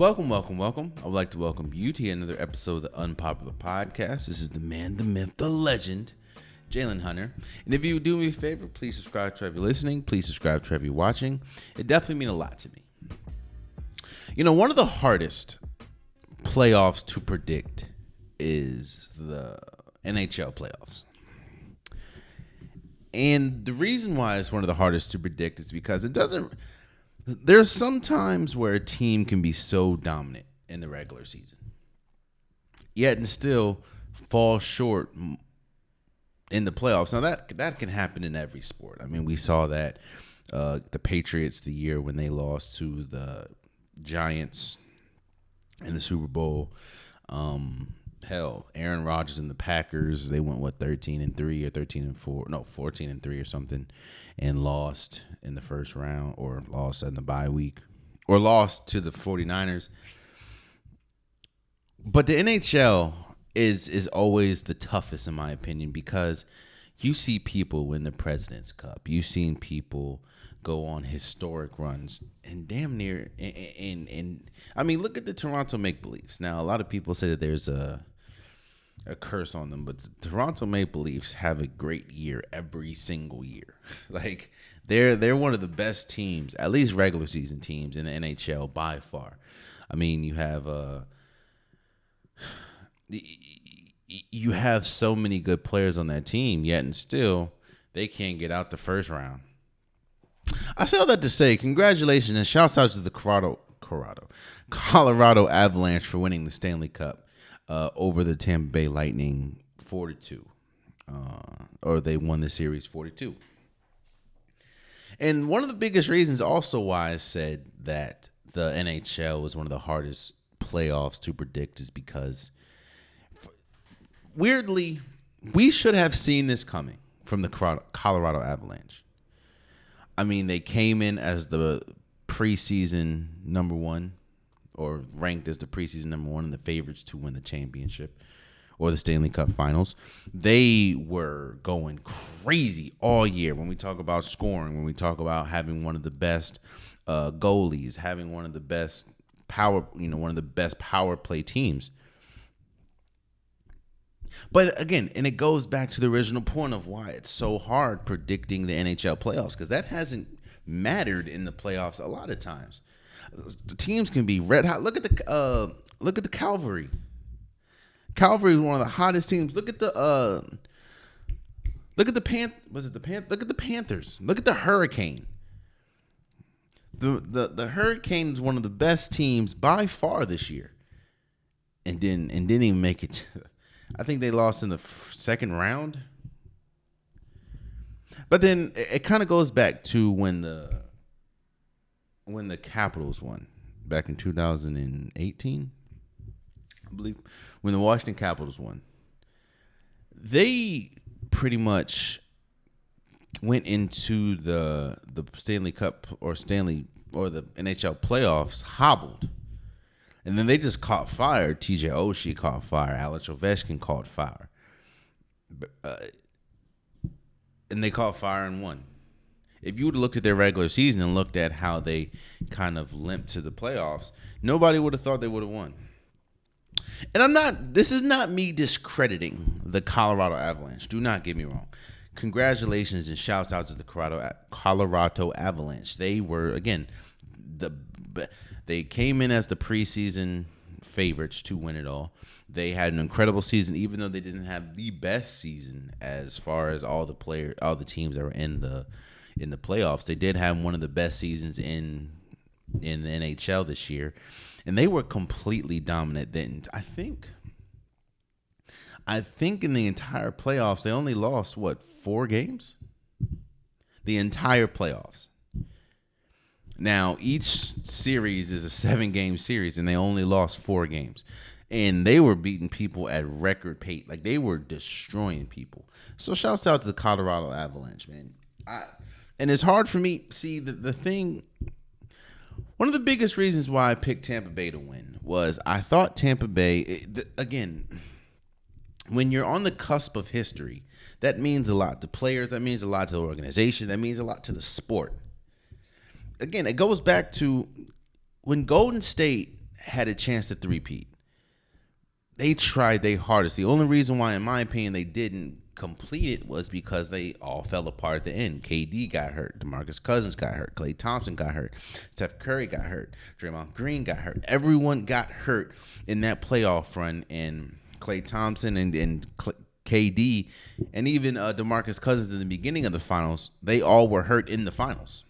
Welcome. I would like to welcome you to another episode of the Unpopular Podcast. This is the man, the myth, the legend, Jalen Hunter. And if you would do me a favor, please subscribe to every listening. Please subscribe to every watching. It definitely means a lot to me. You know, one of the hardest playoffs to predict is the NHL playoffs. And the reason why it's one of the hardest to predict is because there's some times where a team can be so dominant in the regular season, yet and still fall short in the playoffs. Now that can happen in every sport. I mean, we saw that the Patriots the year when they lost to the Giants in the Super Bowl. Aaron Rodgers and the Packers, they went 13-3 or 13-4, no 14-3 or something, and lost in the first round, or lost in the bye week, or lost to the 49ers. But the NHL is always the toughest in my opinion, because you see people win the President's Cup. You've seen people go on historic runs and damn near and I mean, look at the Toronto Maple Leafs. Now, a lot of people say that there's a curse on them, but the Toronto Maple Leafs have a great year every single year. Like they're one of the best teams, at least regular season teams in the NHL by far. I mean, you have so many good players on that team, yet and still they can't get out the first round. I say all that to say congratulations and shouts out to the Colorado Avalanche for winning the Stanley Cup over the Tampa Bay Lightning 4-2. Or they won the series 4-2. And one of the biggest reasons also why I said that the NHL was one of the hardest playoffs to predict is because, weirdly, we should have seen this coming from the Colorado Avalanche. I mean, they came in as the preseason number one, or ranked as the preseason number one, and the favorites to win the championship or the Stanley Cup Finals. They were going crazy all year when we talk about scoring, when we talk about having one of the best goalies, having one of the best power play teams. But again, and it goes back to the original point of why it's so hard predicting the NHL playoffs, because that hasn't mattered in the playoffs a lot of times. The teams can be red hot. Look at the Cavalry. Cavalry is one of the hottest teams. Look at the Panthers. Look at the Hurricane. The Hurricane is one of the best teams by far this year, and didn't even make it. I think they lost in the second round. But then it kind of goes back to when the Capitals won back in 2018, I believe, when the Washington Capitals won. They pretty much went into the Stanley Cup or the NHL playoffs hobbled. And then they just caught fire. TJ Oshie caught fire. Alex Ovechkin caught fire. And they caught fire and won. If you would have looked at their regular season and looked at how they kind of limped to the playoffs, nobody would have thought they would have won. And this is not me discrediting the Colorado Avalanche. Do not get me wrong. Congratulations and shouts out to the Colorado Avalanche. They were, again, they came in as the preseason favorites to win it all. They had an incredible season, even though they didn't have the best season as far as all the teams that were in the playoffs. They did have one of the best seasons in the NHL this year, and they were completely dominant. Then I think in the entire playoffs they only lost 4 games. The entire playoffs. Now, each series is a 7-game series, and they only lost 4 games. And they were beating people at record pace. Like, they were destroying people. So, shouts out to the Colorado Avalanche, man. And it's hard for me. See, the thing, one of the biggest reasons why I picked Tampa Bay to win was I thought Tampa Bay, again, when you're on the cusp of history, that means a lot to players. That means a lot to the organization. That means a lot to the sport. Again, it goes back to when Golden State had a chance to three-peat. They tried their hardest. The only reason why, in my opinion, they didn't complete it was because they all fell apart at the end. KD got hurt. DeMarcus Cousins got hurt. Klay Thompson got hurt. Steph Curry got hurt. Draymond Green got hurt. Everyone got hurt in that playoff run. And Klay Thompson and KD and even DeMarcus Cousins in the beginning of the finals, they all were hurt in the finals.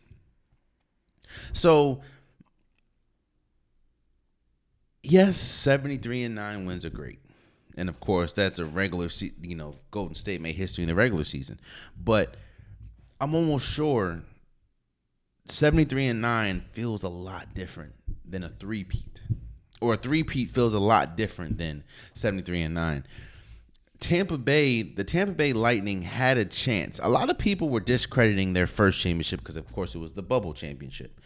So, yes, 73-9 wins are great. And, of course, that's a regular season. Golden State made history in the regular season. But I'm almost sure 73-9 feels a lot different than a three-peat. Or a three-peat feels a lot different than 73-9. The Tampa Bay Lightning had a chance. A lot of people were discrediting their first championship because, of course, it was the bubble championship.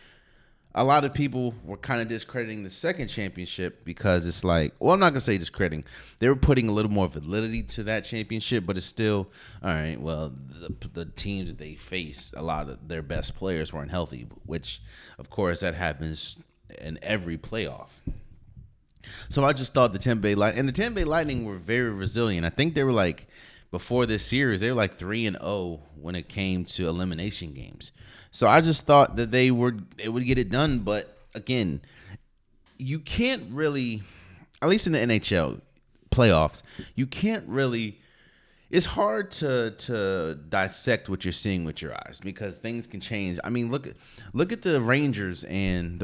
A lot of people were kind of discrediting the second championship because it's like, well, I'm not going to say discrediting. They were putting a little more validity to that championship, but it's still, all right, well, the teams that they faced, a lot of their best players weren't healthy, which, of course, that happens in every playoff. So I just thought the Tampa Bay Lightning were very resilient. I think they were like, before this series, they were like 3-0 when it came to elimination games. So I just thought that they would get it done. But again, you can't really, at least in the NHL playoffs, you can't really. It's hard to dissect what you're seeing with your eyes because things can change. I mean, look at the Rangers and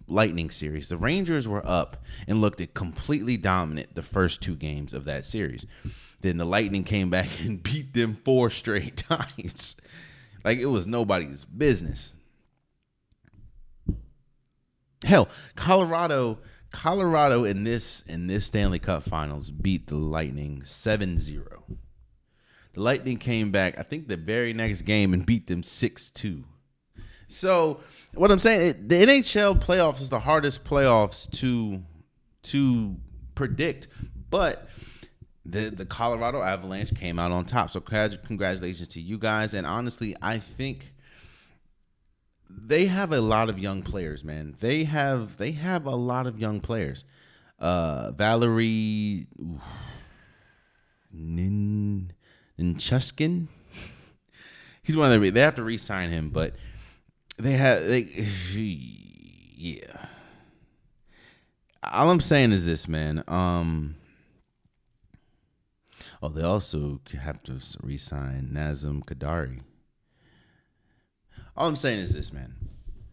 Lightning series. The Rangers were up and looked at completely dominant the first two games of that series. Then the Lightning came back and beat them 4 straight times. Like it was nobody's business. Hell, Colorado in this Stanley Cup Finals beat the Lightning 7-0. The Lightning came back, I think, the very next game and beat them 6-2. So what I'm saying, the NHL playoffs is the hardest playoffs to predict, but the Colorado Avalanche came out on top. So congratulations to you guys. And honestly, I think they have a lot of young players, man. They have a lot of young players. Valerie Ninchuskin. He's one of their. They have to re-sign him, but yeah. All I'm saying is this, man. They also have to re-sign Nazem Kadri. All I'm saying is this, man.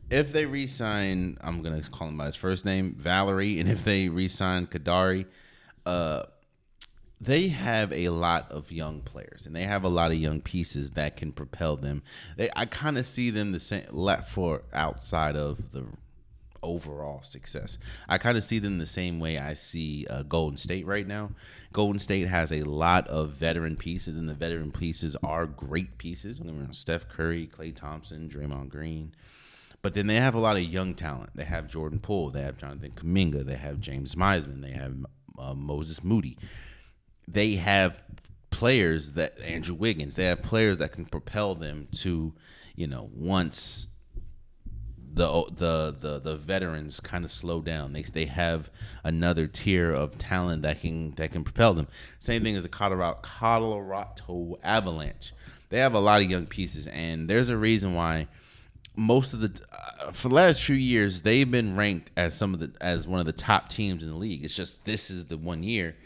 If they re-sign, I'm going to call him by his first name, Valerie, and if they re-sign Kadri, they have a lot of young players, and they have a lot of young pieces that can propel them. I kind of see them the same left for outside of the overall success. I kind of see them the same way I see Golden State right now. Golden State has a lot of veteran pieces, and the veteran pieces are great pieces. Steph Curry, Klay Thompson, Draymond Green. But then they have a lot of young talent. They have Jordan Poole. They have Jonathan Kuminga. They have James Wiseman. They have Moses Moody. They have players Andrew Wiggins. They have players that can propel them to, once the veterans kind of slow down. They have another tier of talent that can propel them. Same thing as the Colorado Avalanche. They have a lot of young pieces, and there's a reason why most of for the last few years they've been ranked as as one of the top teams in the league. It's just this is the one year,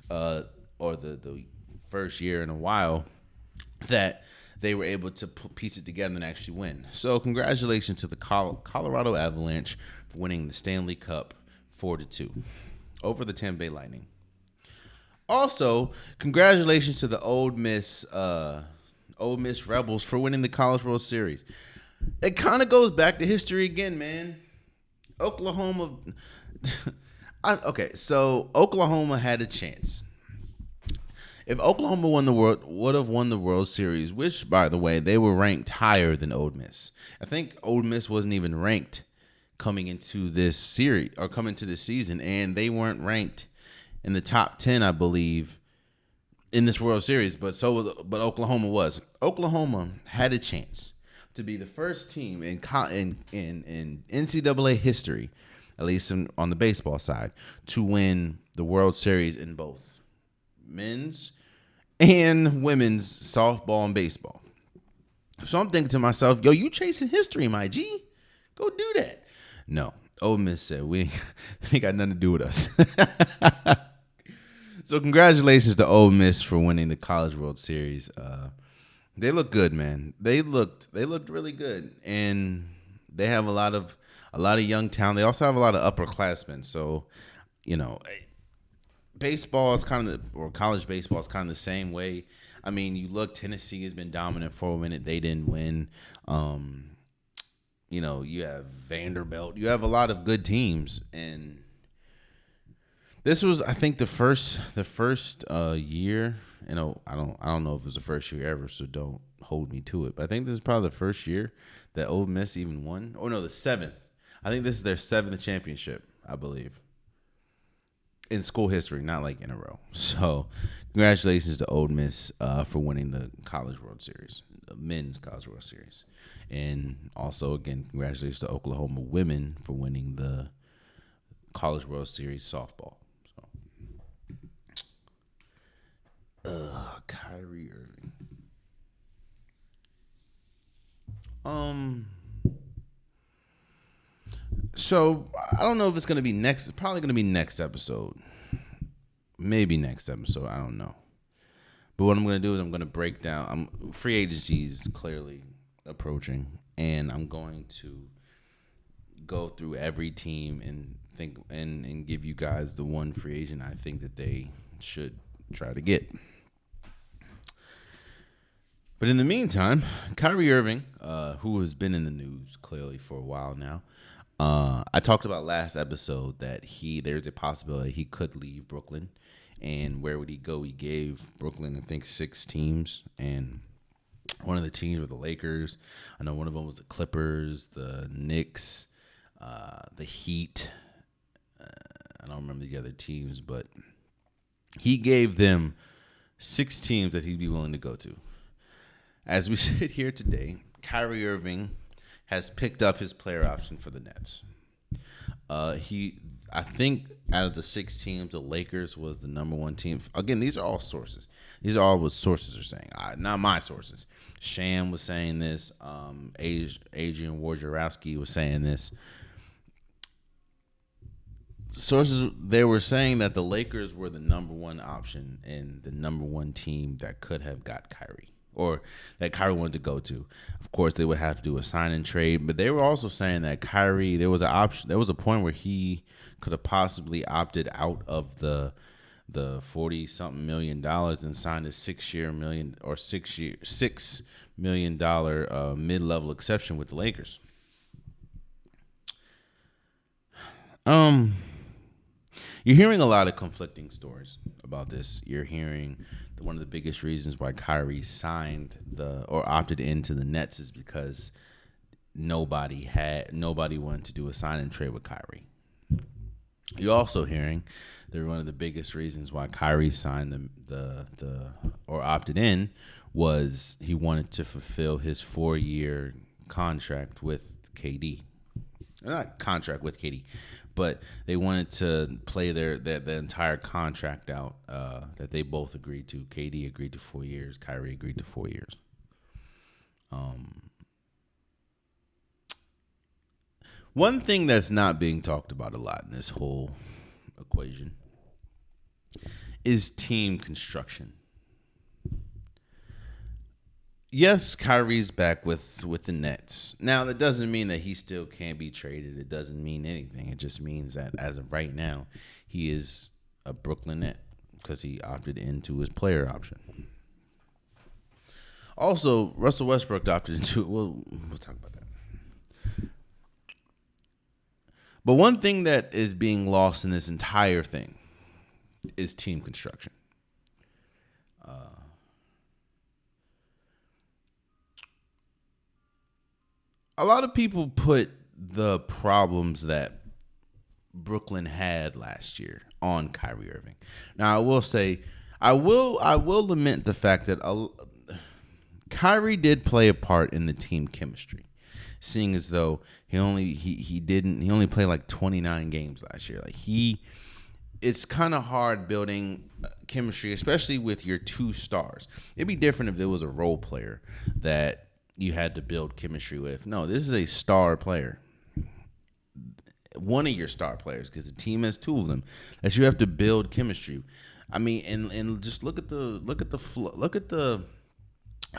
or the first year in a while that they were able to piece it together and actually win. So congratulations to the Colorado Avalanche for winning the Stanley Cup 4-2 over the Tampa Bay Lightning. Also, congratulations to the Ole Miss Rebels for winning the College World Series. It kind of goes back to history again, man. Oklahoma. So Oklahoma had a chance. If Oklahoma would have won the World Series, which, by the way, they were ranked higher than Ole Miss. I think Ole Miss wasn't even ranked coming into this series or coming to this season, and they weren't ranked in the top 10, I believe, in this World Series. But Oklahoma was. Oklahoma had a chance to be the first team in NCAA history at least on the baseball side, to win the World Series in both men's and women's softball and baseball. So I'm thinking to myself, yo, you chasing history, my G. Go do that. No, Ole Miss said, we ain't got nothing to do with us. So congratulations to Ole Miss for winning the College World Series. They look good, man. They looked really good, and they have a lot of young talent. They also have a lot of upperclassmen. So, baseball is or college baseball is kind of the same way. I mean, you look, Tennessee has been dominant for a minute. They didn't win. You have Vanderbilt. You have a lot of good teams, and this was, I think, the first year. I don't know if it was the first year ever, so don't hold me to it. But I think this is probably the first year that Ole Miss even won. Oh no, the 7th. I think this is their 7th championship, I believe, in school history, not like in a row. So, congratulations to Ole Miss for winning the College World Series, the Men's College World Series, and also again, congratulations to Oklahoma women for winning the College World Series softball. Kyrie Irving. So I don't know if it's gonna be next. It's probably gonna be next episode. Maybe next episode. I don't know. But what I'm gonna do is I'm gonna break down. Free agency is clearly approaching, and I'm going to go through every team and think and give you guys the one free agent I think that they should try to get. But in the meantime, Kyrie Irving, who has been in the news clearly for a while now, I talked about last episode that there's a possibility he could leave Brooklyn. And where would he go? He gave Brooklyn, I think, 6 teams. And one of the teams were the Lakers. I know one of them was the Clippers, the Knicks, the Heat. I don't remember the other teams, but he gave them 6 teams that he'd be willing to go to. As we sit here today, Kyrie Irving has picked up his player option for the Nets. I think out of the 6 teams, the Lakers was the number 1 team. Again, these are all sources. These are all what sources are saying, not my sources. Sham was saying this. Adrian Wojnarowski was saying this. Sources, they were saying that the Lakers were the number 1 option and the number 1 team that could have got Kyrie, or that Kyrie wanted to go to. Of course, they would have to do a sign and trade, but they were also saying that Kyrie, there was a point where he could have possibly opted out of the $40-something million and signed a $6 million mid-level exception with the Lakers. You're hearing a lot of conflicting stories about this. You're hearing that one of the biggest reasons why Kyrie signed or opted into the Nets is because nobody wanted to do a sign and trade with Kyrie. You're also hearing that one of the biggest reasons why Kyrie signed or opted in was he wanted to fulfill his 4-year contract with KD. Not contract with KD, but they wanted to play the entire contract out that they both agreed to. KD agreed to 4 years. Kyrie agreed to 4 years. One thing that's not being talked about a lot in this whole equation is team construction. Yes, Kyrie's back with the Nets. Now, that doesn't mean that he still can't be traded. It doesn't mean anything. It just means that as of right now, he is a Brooklyn Net because he opted into his player option. Also, Russell Westbrook opted into it. We'll talk about that. But one thing that is being lost in this entire thing is team construction. A lot of people put the problems that Brooklyn had last year on Kyrie Irving. Now, I will say, I will lament the fact that Kyrie did play a part in the team chemistry. seeing as though he only played like 29 games last year. Like it's kind of hard building chemistry, especially with your two stars. It'd be different if there was a role player that you had to build chemistry with. No, this is a star player. One of your star players, because the team has two of them that you have to build chemistry. I mean, and just look at the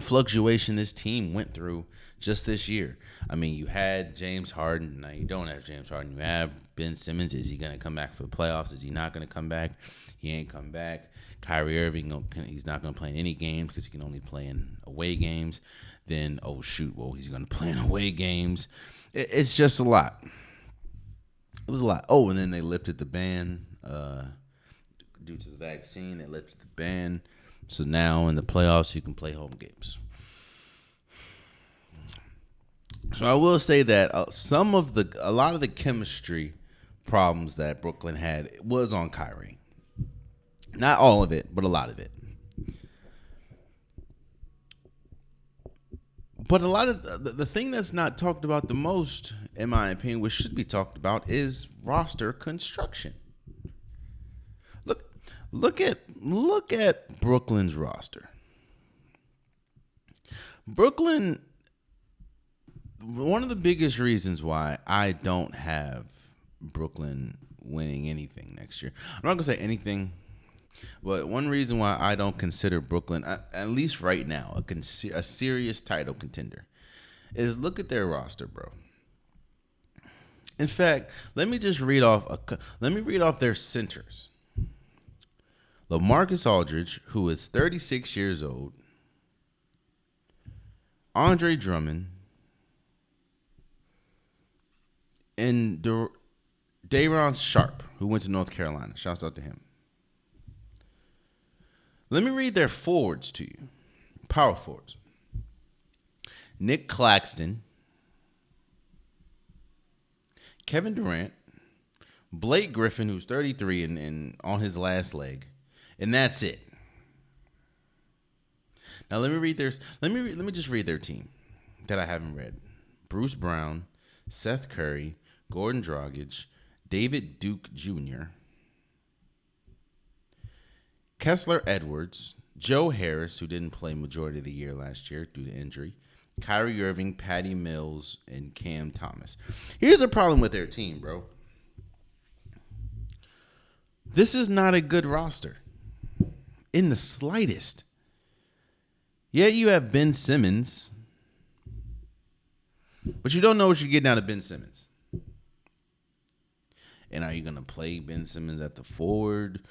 fluctuation this team went through just this year. I mean, you had James Harden. Now you don't have James Harden. You have Ben Simmons. Is he going to come back for the playoffs? Is he not going to come back? He ain't come back. Kyrie Irving, he's not going to play in any games because he can only play in away games. Then, he's going to play in away games. It's just a lot. It was a lot. Oh, and then they lifted the ban due to the vaccine. They lifted the ban. So now in the playoffs, you can play home games. So I will say that a lot of the chemistry problems that Brooklyn had was on Kyrie. Not all of it, but a lot of it. But a lot of the thing that's not talked about the most, in my opinion, which should be talked about, is roster construction. Look at Brooklyn's roster. Brooklyn, one of the biggest reasons why I don't have Brooklyn winning anything next year. I'm not going to say anything, but one reason why I don't consider Brooklyn, at least right now, a serious title contender, is look at their roster, bro. In fact, let me read off their centers. LaMarcus Aldridge, who is 36 years old. Andre Drummond. And Day'Ron Sharpe, who went to North Carolina. Shouts out to him. Let me read their forwards to you. Power forwards. Nick Claxton. Kevin Durant. Blake Griffin, who's 33 and on his last leg. And that's it. Now let me just read their team that I haven't read. Bruce Brown, Seth Curry, Gordon Dragic, David Duke Jr., Kessler Edwards, Joe Harris, who didn't play majority of the year last year due to injury, Kyrie Irving, Patty Mills, and Cam Thomas. Here's the problem with their team, bro. This is not a good roster. In the slightest. Yeah, you have Ben Simmons, but you don't know what you're getting out of Ben Simmons. And are you going to play Ben Simmons at the forward?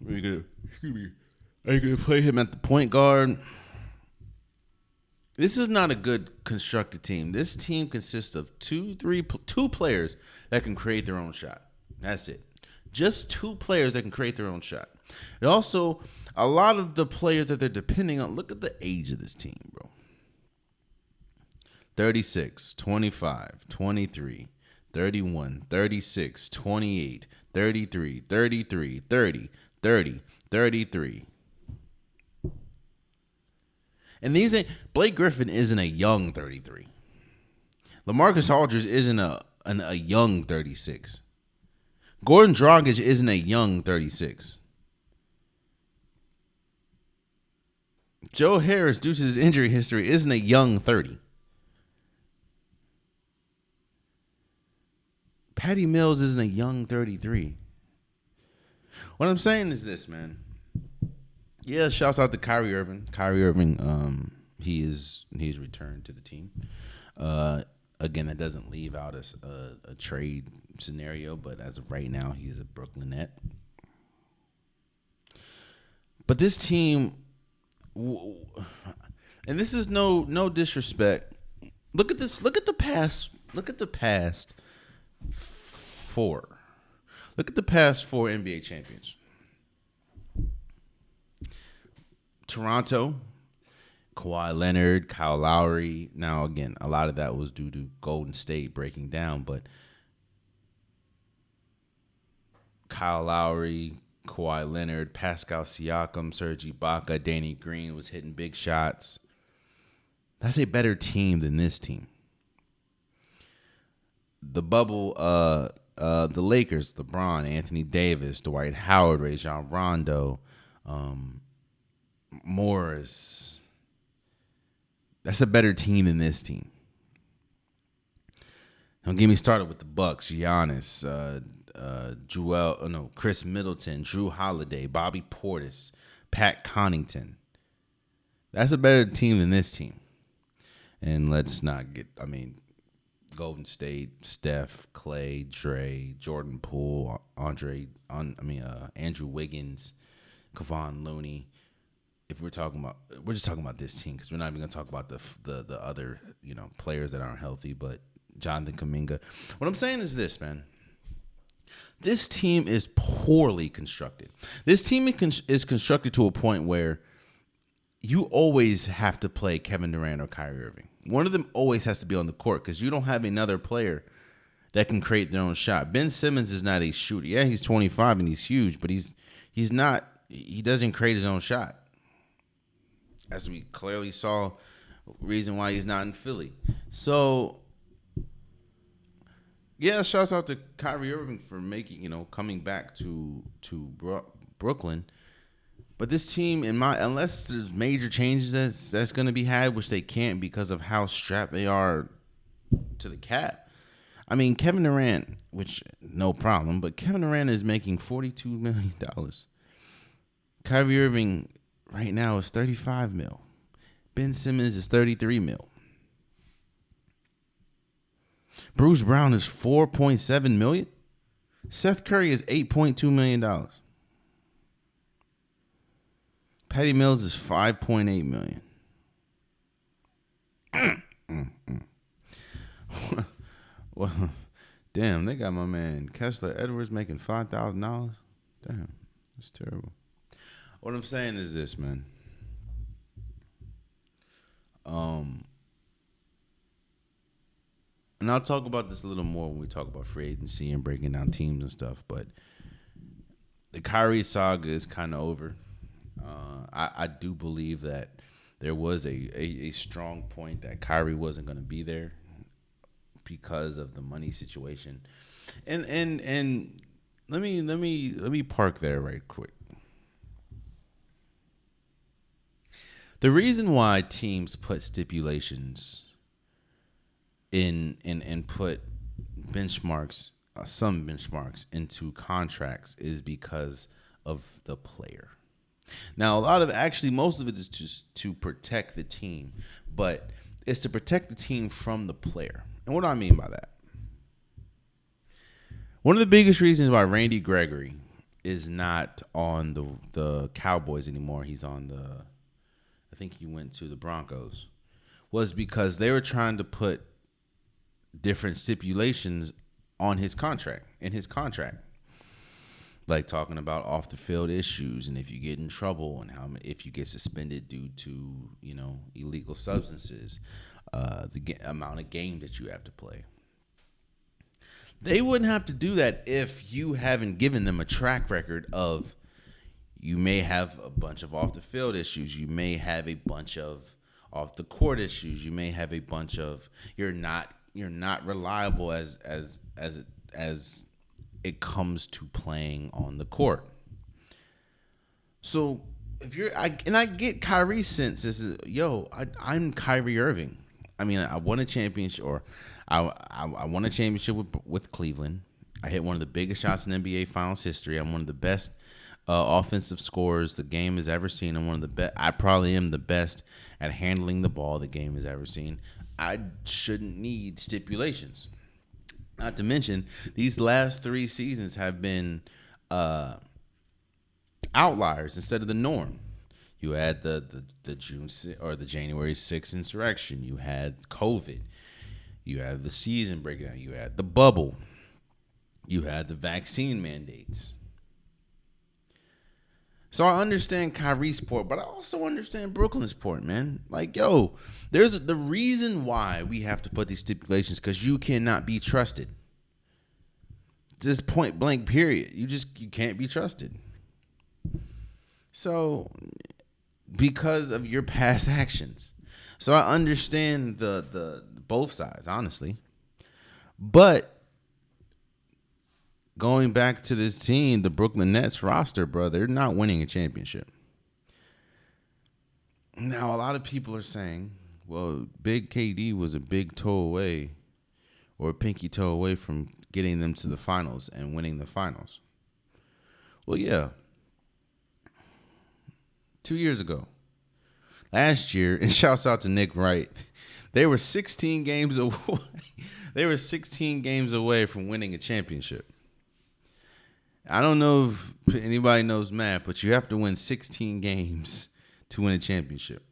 Are you going to play him at the point guard? This is not a good constructed team. This team consists of two players that can create their own shot. That's it. Just two players that can create their own shot. And also, a lot of the players that they're depending on, look at the age of this team, bro. 36, 25, 23, 31, 36, 28, 33, 33, 30, 30, 33. And Blake Griffin isn't a young 33. LaMarcus Aldridge isn't a young 36. Gordon Dragic isn't a young 36. Joe Harris, due to his injury history, isn't a young 30. Patty Mills isn't a young 33. What I'm saying is this, man. Yeah, shouts out to Kyrie Irving. Kyrie Irving, he's returned to the team. Again, that doesn't leave out a trade scenario, but as of right now, he's a Brooklyn Net. But this team, and this is no disrespect. Look at this. Look at the past. Look at the past four. Look at the past four NBA champions. Toronto, Kawhi Leonard, Kyle Lowry. Now, again, a lot of that was due to Golden State breaking down, but Kyle Lowry, Kawhi Leonard, Pascal Siakam, Serge Ibaka, Danny Green was hitting big shots. That's a better team than this team. the bubble, the Lakers, LeBron, Anthony Davis, Dwight Howard, Rajon Rondo, Morris. That's a better team than this team. Don't get me started with the Bucks, Giannis, Chris Middleton, Drew Holiday, Bobby Portis, Pat Connaughton. That's a better team than this team. And let's not get, Golden State, Steph, Clay, Dre, Jordan Poole, Andrew Wiggins, Kevon Looney. If we're just talking about this team because we're not even going to talk about the other players that aren't healthy, but Jonathan Kuminga. What I'm saying is this, man. This team is poorly constructed. This team is constructed to a point where you always have to play Kevin Durant or Kyrie Irving. One of them always has to be on the court because you don't have another player that can create their own shot. Ben Simmons is not a shooter. Yeah, he's 25 and he's huge, but he's not. He doesn't create his own shot, as we clearly saw. Reason why he's not in Philly. So, yeah, shouts out to Kyrie Irving for coming back to Brooklyn. But this team, unless there's major changes that's going to be had, which they can't because of how strapped they are to the cap. Kevin Durant, which no problem, but Kevin Durant is making $42 million. Kyrie Irving right now is $35 million. Ben Simmons is $33 million. Bruce Brown is $4.7 million. Seth Curry is $8.2 million. Patty Mills is $5.8 million. Well, damn, they got my man Kessler Edwards making $5,000. Damn, that's terrible. What I'm saying is this, man. And I'll talk about this a little more when we talk about free agency and breaking down teams and stuff. But the Kyrie saga is kind of over. I do believe that there was a strong point that Kyrie wasn't going to be there because of the money situation. And let me park there right quick. The reason why teams put stipulations in and put benchmarks, some benchmarks into contracts is because of the player. Now, most of it is just to protect the team, but it's to protect the team from the player. And what do I mean by that? One of the biggest reasons why Randy Gregory is not on the Cowboys anymore, I think he went to the Broncos, was because they were trying to put different stipulations in his contract. Like talking about off the field issues and if you get in trouble and if you get suspended due to, illegal substances, the amount of game that you have to play. They wouldn't have to do that if you haven't given them a track record of you may have a bunch of off the field issues, you may have a bunch of off the court issues, you may have a bunch of you're not reliable as it comes to playing on the court. So if I get Kyrie's sense, this is I'm Kyrie Irving. I won a championship, or I won a championship with Cleveland. I hit one of the biggest shots in NBA Finals history. I'm one of the best offensive scorers the game has ever seen. I'm one of the best. I probably am the best at handling the ball the game has ever seen. I shouldn't need stipulations. Not to mention, these last 3 seasons have been outliers instead of the norm. You had the January 6th insurrection. You had COVID. You had the season breakdown. You had the bubble. You had the vaccine mandates. So I understand Kyrie's support, but I also understand Brooklyn's support, man. There's the reason why we have to put these stipulations because you cannot be trusted. Just point blank, period. You can't be trusted. So, because of your past actions. So I understand the both sides, honestly. But going back to this team, the Brooklyn Nets roster, bro, they're not winning a championship. Now, a lot of people are saying, well, Big KD was a big toe away or a pinky toe away from getting them to the finals and winning the finals. Well, yeah. 2 years ago. Last year, and shouts out to Nick Wright, they were 16 games away. They were 16 games away from winning a championship. I don't know if anybody knows math, but you have to win 16 games to win a championship.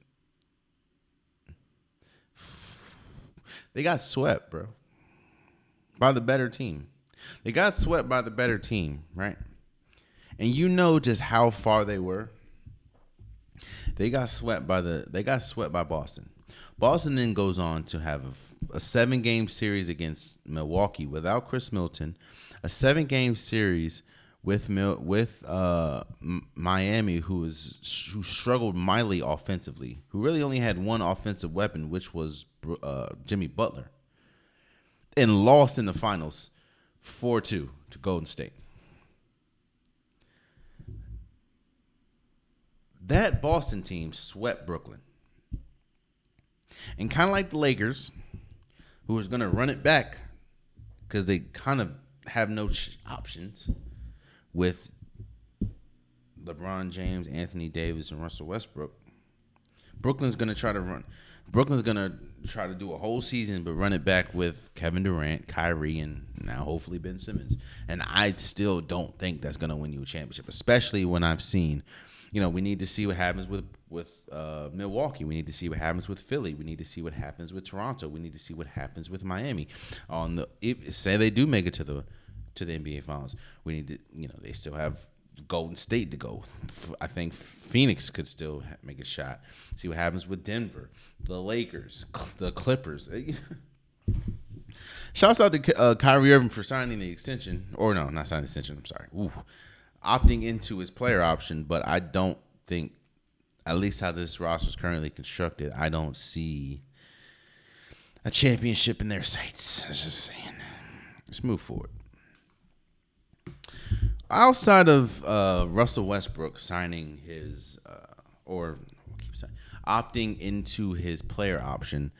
They got swept, bro, by the better team. They got swept by the better team, right? And you know just how far they were. They got swept by Boston. Boston then goes on to have a 7-game series against Milwaukee without Chris Middleton, a 7-game series with Miami, who struggled mightily offensively, who really only had one offensive weapon, which was Jimmy Butler, and lost in the finals 4-2 to Golden State. That Boston team swept Brooklyn. And kind of like the Lakers, who was going to run it back because they kind of have no options with LeBron James, Anthony Davis, and Russell Westbrook. Brooklyn's going to try to do a whole season, but run it back with Kevin Durant, Kyrie, and now hopefully Ben Simmons. And I still don't think that's going to win you a championship, especially when I've seen, we need to see what happens with Milwaukee. We need to see what happens with Philly. We need to see what happens with Toronto. We need to see what happens with Miami. Say they do make it to the NBA Finals, we need to, they still have Golden State to go. I think Phoenix could still make a shot. See what happens with Denver, the Lakers, the Clippers. Shouts out to Kyrie Irving for signing the extension. Or no, not signing the extension. I'm sorry. Opting into his player option, but I don't think, at least how this roster is currently constructed, I don't see a championship in their sights. I was just saying. Let's move forward. Outside of Russell Westbrook signing his, opting into his player option,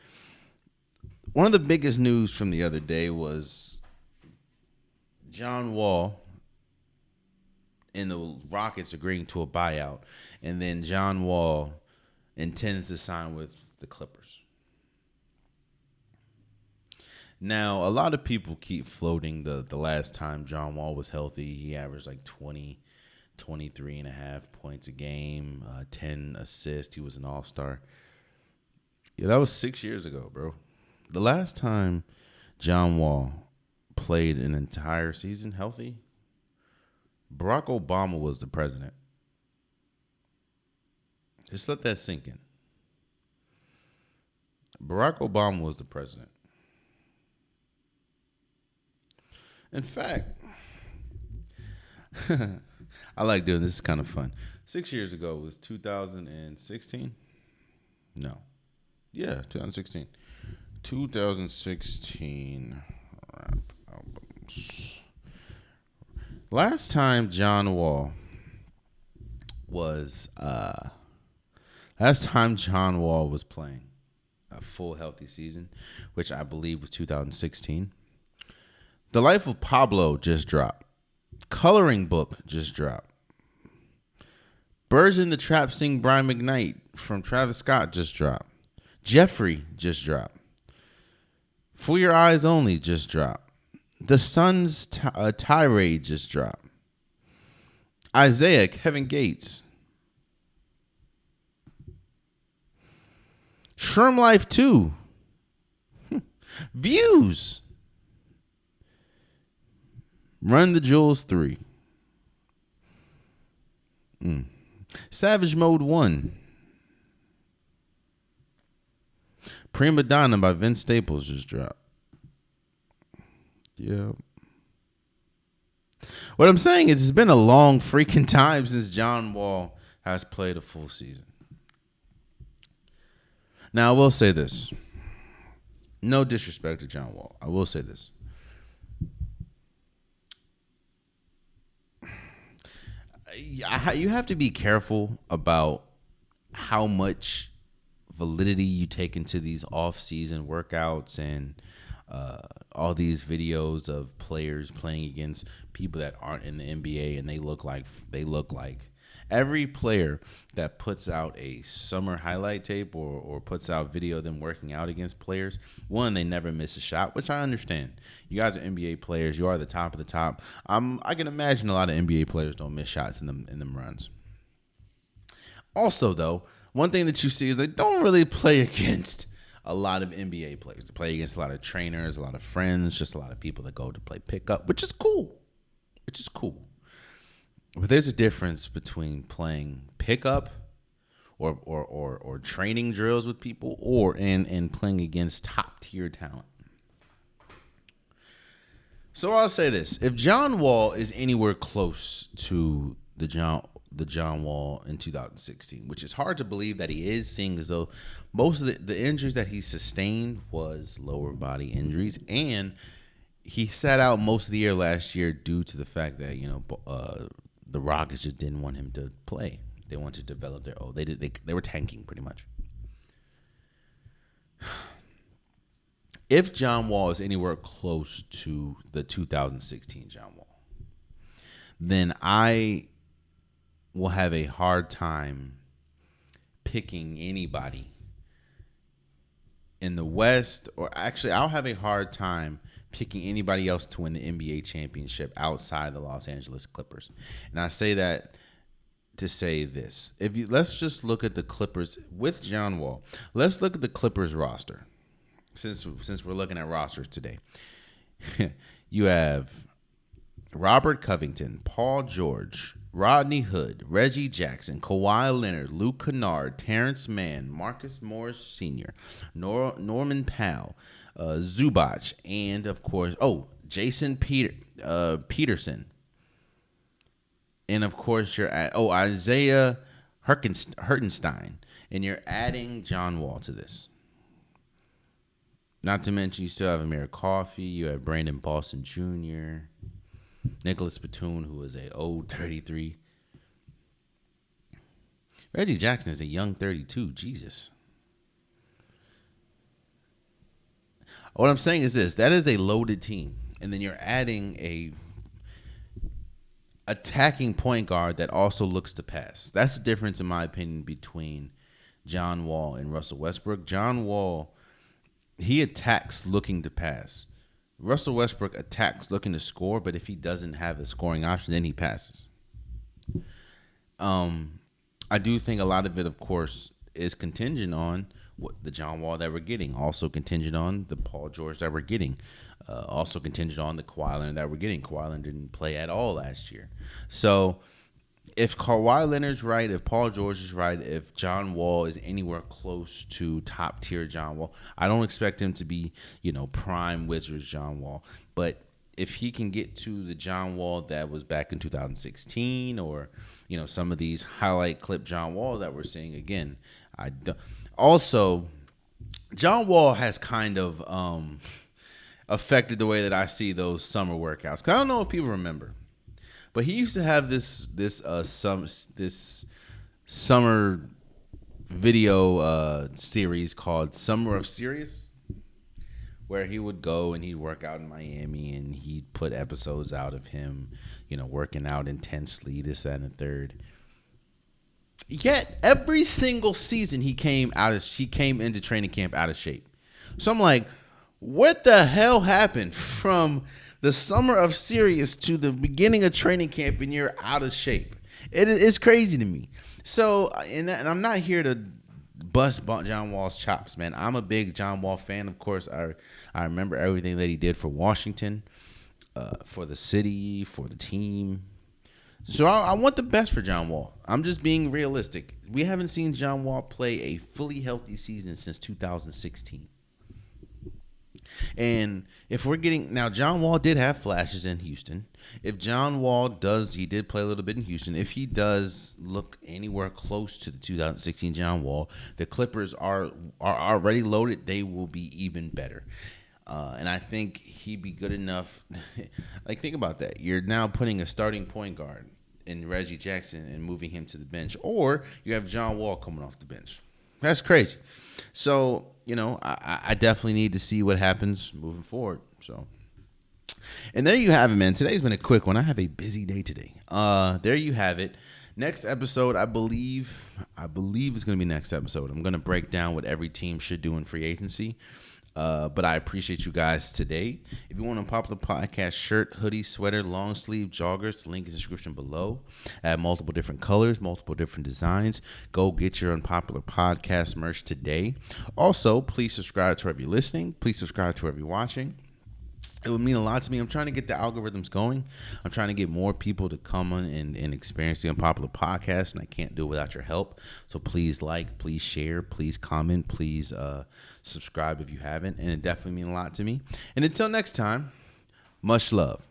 one of the biggest news from the other day was John Wall and the Rockets agreeing to a buyout, and then John Wall intends to sign with the Clippers. Now, a lot of people keep floating the last time John Wall was healthy, he averaged like 23 and a half points a game, 10 assists. He was an all-star. Yeah, that was 6 years ago, bro. The last time John Wall played an entire season healthy, Barack Obama was the president. Just let that sink in. Barack Obama was the president. In fact, I like doing this. It's kind of fun. 6 years ago was 2016. No. Yeah, 2016. 2016 rap albums. Last time John Wall was playing a full healthy season, which I believe was 2016. The Life of Pablo just dropped. Coloring Book just dropped. Birds in the Trap Sing Brian McKnight from Travis Scott just dropped. Jeffrey just dropped. For Your Eyes Only just dropped. The Sun's Tirade just dropped. Isaiah, Kevin Gates. Shroom Life 2. Views. Run the Jewels 3. Savage Mode 1. Prima Donna by Vince Staples just dropped. Yeah. What I'm saying is it's been a long freaking time since John Wall has played a full season. Now, I will say this. No disrespect to John Wall. I will say this. you have to be careful about how much validity you take into these off-season workouts and all these videos of players playing against people that aren't in the NBA, and they look like every player that puts out a summer highlight tape or puts out video of them working out against players. One, they never miss a shot, which I understand. You guys are NBA players. You are the top of the top. I can imagine a lot of NBA players don't miss shots in them runs. Also, though, one thing that you see is they don't really play against a lot of NBA players. They play against a lot of trainers, a lot of friends, just a lot of people that go to play pickup, which is cool. But there's a difference between playing pickup or training drills with people and playing against top tier talent. So I'll say this: if John Wall is anywhere close to the John Wall in 2016, which is hard to believe that he is, seeing as though most of the injuries that he sustained was lower body injuries, and he sat out most of the year last year due to the fact that the Rockets just didn't want him to play. They wanted to develop their own. They were tanking pretty much. If John Wall is anywhere close to the 2016 John Wall, then I will have a hard time picking anybody in the West, or actually I'll have a hard time picking anybody else to win the NBA championship outside the Los Angeles Clippers. And I say that to say this. Let's just look at the Clippers with John Wall. Let's look at the Clippers roster. Since we're looking at rosters today. You have Robert Covington, Paul George, Rodney Hood, Reggie Jackson, Kawhi Leonard, Luke Kennard, Terrence Mann, Marcus Morris Sr., Norman Powell, Zubac, and of course, Jason Peterson. And of course, you're at Isaiah Hartenstein, and you're adding John Wall to this. Not to mention, you still have Amir Coffey. You have Brandon Boston Jr., Nicholas Batum, who is a old 33. Reggie Jackson is a young 32. Jesus. What I'm saying is this. That is a loaded team. And then you're adding a attacking point guard that also looks to pass. That's the difference, in my opinion, between John Wall and Russell Westbrook. John Wall, he attacks looking to pass. Russell Westbrook attacks looking to score, but if he doesn't have a scoring option, then he passes. I do think a lot of it, of course, is contingent on what the John Wall that we're getting. Also contingent on the Paul George that we're getting. Also contingent on the Kawhi Leonard that we're getting. Kawhi Leonard didn't play at all last year. So if Kawhi Leonard's right, if Paul George is right, if John Wall is anywhere close to top tier John Wall, I don't expect him to be, prime Wizards John Wall. But if he can get to the John Wall that was back in 2016, or some of these highlight clip John Wall that we're seeing again, I don't. Also, John Wall has kind of affected the way that I see those summer workouts. 'Cause I don't know if people remember. But he used to have this summer video series called Summer of Serious, where he would go and he'd work out in Miami, and he'd put episodes out of him, working out intensely, this, that, and the third. Yet every single season he came into training camp out of shape. So I'm like, what the hell happened from the Summer of Serious to the beginning of training camp and you're out of shape? It's crazy to me. So, and I'm not here to bust John Wall's chops, man. I'm a big John Wall fan. Of course, I remember everything that he did for Washington, for the city, for the team. So I want the best for John Wall. I'm just being realistic. We haven't seen John Wall play a fully healthy season since 2016. And if we're getting now, John Wall did have flashes in Houston. If John Wall he did play a little bit in Houston. If he does look anywhere close to the 2016 John Wall, the Clippers are already loaded. They will be even better. And I think he'd be good enough. Like, think about that. You're now putting a starting point guard and Reggie Jackson and moving him to the bench, or you have John Wall coming off the bench. That's crazy. So, I definitely need to see what happens moving forward. So, and there you have it, man. Today's been a quick one. I have a busy day today. There you have it. Next episode, I believe it's going to be next episode. I'm going to break down what every team should do in free agency. But I appreciate you guys today. If you want a Popular Podcast shirt, hoodie, sweater, long sleeve, joggers, the link is in the description below. I have multiple different colors, multiple different designs. Go get your Unpopular Podcast merch today. Also, please subscribe to wherever you're listening. Please subscribe to wherever you're watching. It would mean a lot to me. I'm trying to get the algorithms going. I'm trying to get more people to come on and experience the Unpopular Podcast, and I can't do it without your help. So please please share, please comment, please subscribe if you haven't, and it definitely means a lot to me. And until next time, much love.